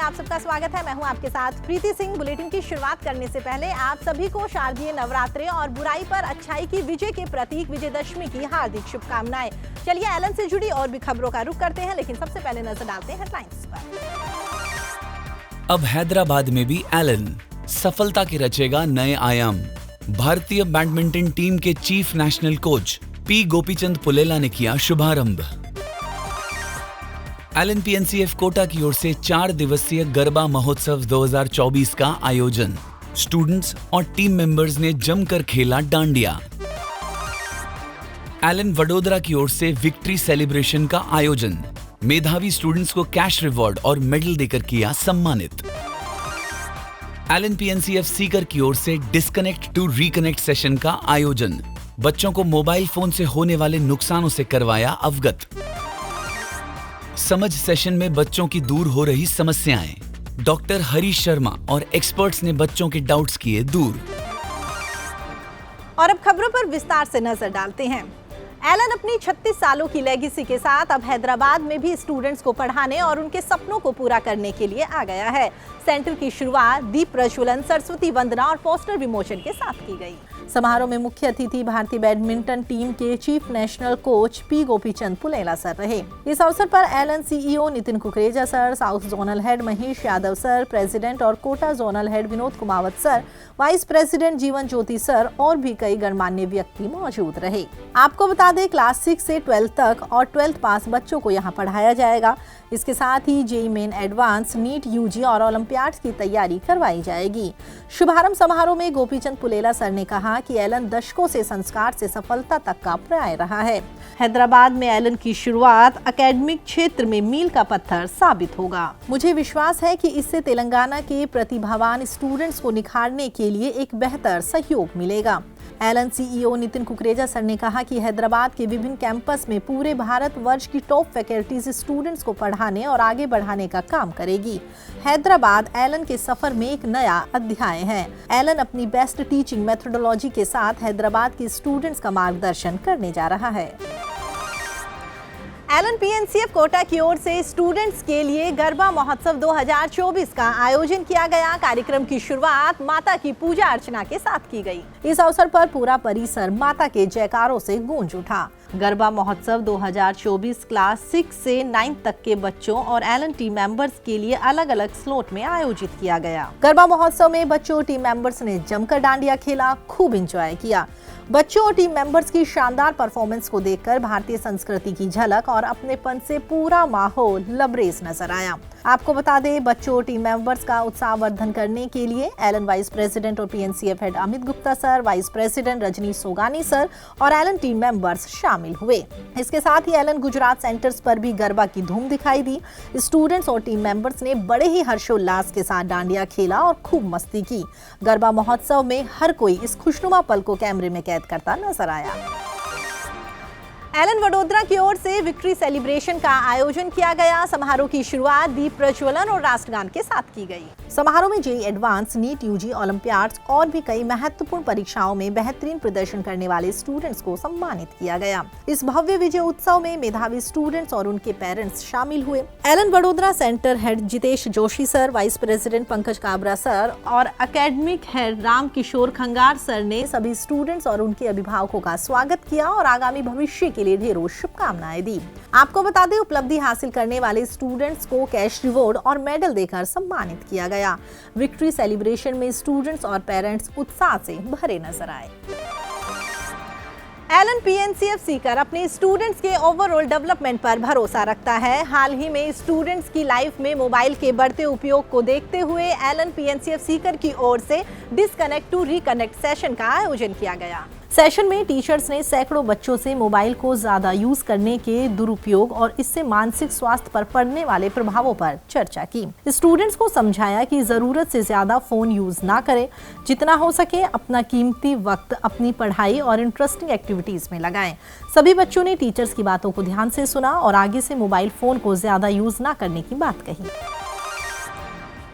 आप सबका स्वागत है। मैं हूं आपके साथ प्रीति सिंह। बुलेटिन की शुरुआत करने से पहले आप सभी को शारदीय नवरात्रे और बुराई पर अच्छाई की विजय के प्रतीक विजयदशमी की हार्दिक शुभकामनाएं। चलिए एलन से जुड़ी और भी खबरों का रुख करते हैं, लेकिन सबसे पहले नजर डालते हैं हेडलाइंस पर। अब हैदराबाद में भी एलन सफलता के रचेगा नए आयाम। भारतीय बैडमिंटन टीम के chief national coach P Gopichand Pullela ने किया शुभारंभ। एलन पीएनसीएफ कोटा की ओर से 4 दिवसीय गरबा महोत्सव 2024 का आयोजन। स्टूडेंट्स और टीम मेंबर्स ने जमकर खेला डांडिया। एलन वडोदरा की ओर से विक्ट्री सेलिब्रेशन का आयोजन। मेधावी स्टूडेंट्स को कैश रिवॉर्ड और मेडल देकर किया सम्मानित। एलन पीएनसीएफ सीकर की ओर से डिस्कनेक्ट टू रिकनेक्ट सेशन का आयोजन। बच्चों को मोबाइल फोन से होने वाले नुकसानों से करवाया अवगत। समझ सेशन में बच्चों की दूर हो रही समस्याएं। डॉक्टर हरीश शर्मा और एक्सपर्ट्स ने बच्चों के डाउट्स किए दूर। और अब खबरों पर विस्तार से नजर डालते हैं। एलन अपनी 36 सालों की लेगेसी के साथ अब हैदराबाद में भी स्टूडेंट्स को पढ़ाने और उनके सपनों को पूरा करने के लिए आ गया है। सेंटर की शुरुआत दीप प्रज्वलन, सरस्वती वंदना और पोस्टर विमोचन के साथ की गई। समारोह में मुख्य अतिथि भारतीय बैडमिंटन टीम के chief national coach P Gopichand Pullela sir रहे। इस अवसर पर Allen CEO Nitin Kukreja sir, south zonal head Mahesh Yadav sir, president और Kota zonal head Vinod Kumawat sir, vice president Jeevan Jyoti sir और भी कई गणमान्य व्यक्ति मौजूद रहे। आपको बता दें, क्लास 6 से 12 तक और 12th पास बच्चों को यहाँ पढ़ाया जाएगा। इसके साथ ही JEE main advance, NEET, UG और ओलंपियाड्स की तैयारी करवाई जाएगी। शुभारंभ समारोह में गोपीचंद पुलेला सर ने कहा कि एलन दशकों से संस्कार से सफलता तक का पर्याय रहा है। हैदराबाद में एलन की शुरुआत एकेडमिक क्षेत्र में मील का पत्थर साबित होगा। मुझे विश्वास है कि इससे तेलंगाना के प्रतिभावान स्टूडेंट्स को निखारने के लिए एक बेहतर सहयोग मिलेगा। एलन सीईओ नितिन कुकरेजा सर ने कहा कि हैदराबाद के विभिन्न कैंपस में पूरे भारत वर्ष की टॉप फैकल्टीज स्टूडेंट्स को पढ़ाने और आगे बढ़ाने का काम करेगी। हैदराबाद एलन के सफर में एक नया अध्याय है। एलन अपनी बेस्ट टीचिंग मेथोडोलॉजी के साथ हैदराबाद के स्टूडेंट्स का मार्गदर्शन करने जा रहा है। एलन पीएनसीएफ कोटा की ओर से स्टूडेंट्स के लिए गरबा महोत्सव 2024 का आयोजन किया गया। कार्यक्रम की शुरुआत माता की पूजा अर्चना के साथ की गई। इस अवसर पर पूरा परिसर माता के जयकारों से गूंज उठा। गरबा महोत्सव 2024 क्लास 6 से 9 तक के बच्चों और एलन टीम मेंबर्स के लिए अलग अलग स्लॉट में आयोजित किया गया। गरबा महोत्सव में बच्चों और टीम मेंबर्स ने जमकर डांडिया खेला, खूब एंजॉय किया। बच्चों और टीम मेंबर्स की शानदार परफॉर्मेंस को देखकर भारतीय संस्कृति की झलक और अपनेपन से पूरा माहौल लबरेज नजर आया। आपको बता दें, बच्चों और टीम मेंबर्स का उत्साहवर्धन करने के लिए एलन वाइस प्रेसिडेंट और PNCF head Amit Gupta sir, vice president Rajni Sogani sir और एलन टीम मेंबर्स शामिल हुए। इसके साथ ही एलन गुजरात सेंटर्स पर भी गरबा की धूम दिखाई दी। स्टूडेंट्स और टीम मेंबर्स ने बड़े ही हर्षोल्लास के साथ डांडिया खेला और खूब मस्ती की। गरबा महोत्सव में हर कोई इस खुशनुमा पल को कैमरे में कैद करता नजर आया। एलन वडोदरा की ओर से विक्ट्री सेलिब्रेशन का आयोजन किया गया। समारोह की शुरुआत दीप प्रज्वलन और राष्ट्रगान के साथ की गई। समारोह में JEE advance, NEET, UG, olympiads और भी कई महत्वपूर्ण परीक्षाओं में बेहतरीन प्रदर्शन करने वाले स्टूडेंट्स को सम्मानित किया गया। इस भव्य विजय उत्सव में मेधावी स्टूडेंट्स और उनके पेरेंट्स शामिल हुए। Allen Vadodara centre head Jitesh Joshi sir, vice president Pankaj Kabra sir और academic head Ram Kishor Khangar sir ने सभी स्टूडेंट्स और उनके अभिभावकों का स्वागत किया और आगामी भविष्य के लिए ढेरों शुभकामनाएं दी। आपको बता दें, उपलब्धि हासिल करने वाले स्टूडेंट्स को कैश रिवॉर्ड और मेडल देकर सम्मानित किया गया। विक्ट्री सेलिब्रेशन में स्टूडेंट्स और पेरेंट्स उत्साह से भरे नजर आए। एलन पीएनसीएफ सीकर अपने स्टूडेंट्स के ओवरऑल डेवलपमेंट पर भरोसा रखता है। हाल ही में स्टूडेंट्स की लाइफ में मोबाइल के बढ़ते उपयोग को देखते हुए एलन पीएनसीएफ सीकर की ओर से डिस्कनेक्ट टू रिकनेक्ट सेशन का आयोजन किया गया। सेशन में टीचर्स ने सैकड़ों बच्चों से मोबाइल को ज्यादा यूज करने के दुरुपयोग और इससे मानसिक स्वास्थ्य पर पड़ने वाले प्रभावों पर चर्चा की। स्टूडेंट्स को समझाया कि जरूरत से ज्यादा फोन यूज ना करें, जितना हो सके अपना कीमती वक्त अपनी पढ़ाई और इंटरेस्टिंग एक्टिविटीज में लगाएं। सभी बच्चों ने टीचर्स की बातों को ध्यान से सुना और आगे से मोबाइल फोन को ज्यादा यूज ना करने की बात कही।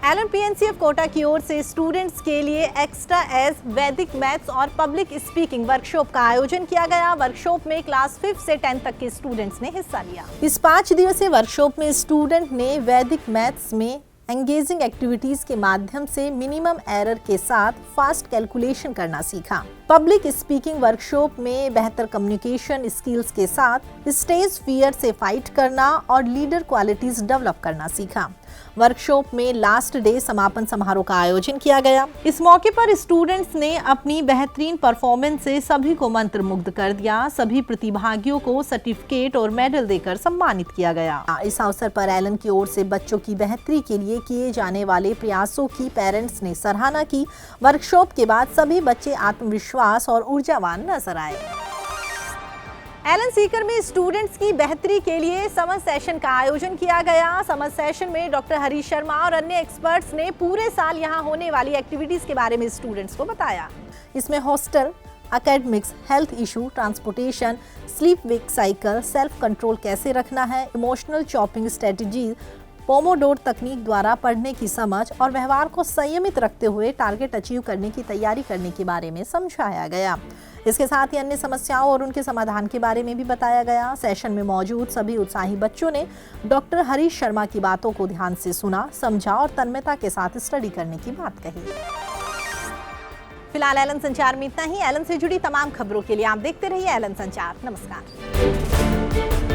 एलन पीएनसीएफ कोटा की ओर से स्टूडेंट्स के लिए एक्स्ट्रा एज वैदिक मैथ्स और पब्लिक स्पीकिंग वर्कशॉप का आयोजन किया गया। वर्कशॉप में क्लास 5 से 10 तक के स्टूडेंट्स ने हिस्सा लिया। इस 5 दिवसीय वर्कशॉप में स्टूडेंट ने वैदिक मैथ्स में एंगेजिंग एक्टिविटीज के माध्यम से मिनिमम एरर के साथ फास्ट कैलकुलेशन करना सीखा। पब्लिक स्पीकिंग वर्कशॉप में बेहतर कम्युनिकेशन स्किल्स के साथ स्टेज फियर से फाइट करना और लीडर क्वालिटीज डेवलप करना सीखा। वर्कशॉप में लास्ट डे समापन समारोह का आयोजन किया गया। इस मौके पर स्टूडेंट्स ने अपनी बेहतरीन परफॉर्मेंस से सभी को मंत्रमुग्ध कर दिया। सभी प्रतिभागियों को सर्टिफिकेट और मेडल देकर सम्मानित किया गया। इस अवसर पर एलन की ओर से बच्चों की बेहतरी के लिए किए जाने वाले प्रयासों की पेरेंट्स ने सराहना की। वर्कशॉप के बाद सभी बच्चे आत्मविश्वास और ऊर्जावान नजर आए। एलन सीकर में स्टूडेंट्स की बेहतरी के लिए समर सेशन का आयोजन किया गया। समर सेशन में डॉक्टर हरीश शर्मा और अन्य एक्सपर्ट्स ने पूरे साल यहां होने वाली एक्टिविटीज के बारे में स्टूडेंट्स को बताया। इसमें hostel, academics, health issue, transportation, sleep wake cycle, self control कैसे रखना है, इमोशनल चॉपिंग स्ट्रेटजीज, पोमोडोर तकनीक द्वारा पढ़ने की समझ और व्यवहार को संयमित रखते हुए टारगेट अचीव करने की तैयारी करने के बारे में समझाया गया। इसके साथ ही अन्य समस्याओं और उनके समाधान के बारे में भी बताया गया। सेशन में मौजूद सभी उत्साही बच्चों ने डॉक्टर हरीश शर्मा की बातों को ध्यान से सुना, समझा और तन्मयता के साथ स्टडी करने की बात कही। फिलहाल एलन संचार में इतना ही। एलन से जुड़ी तमाम खबरों के लिए आप देखते रहिए एलन संचार। नमस्कार।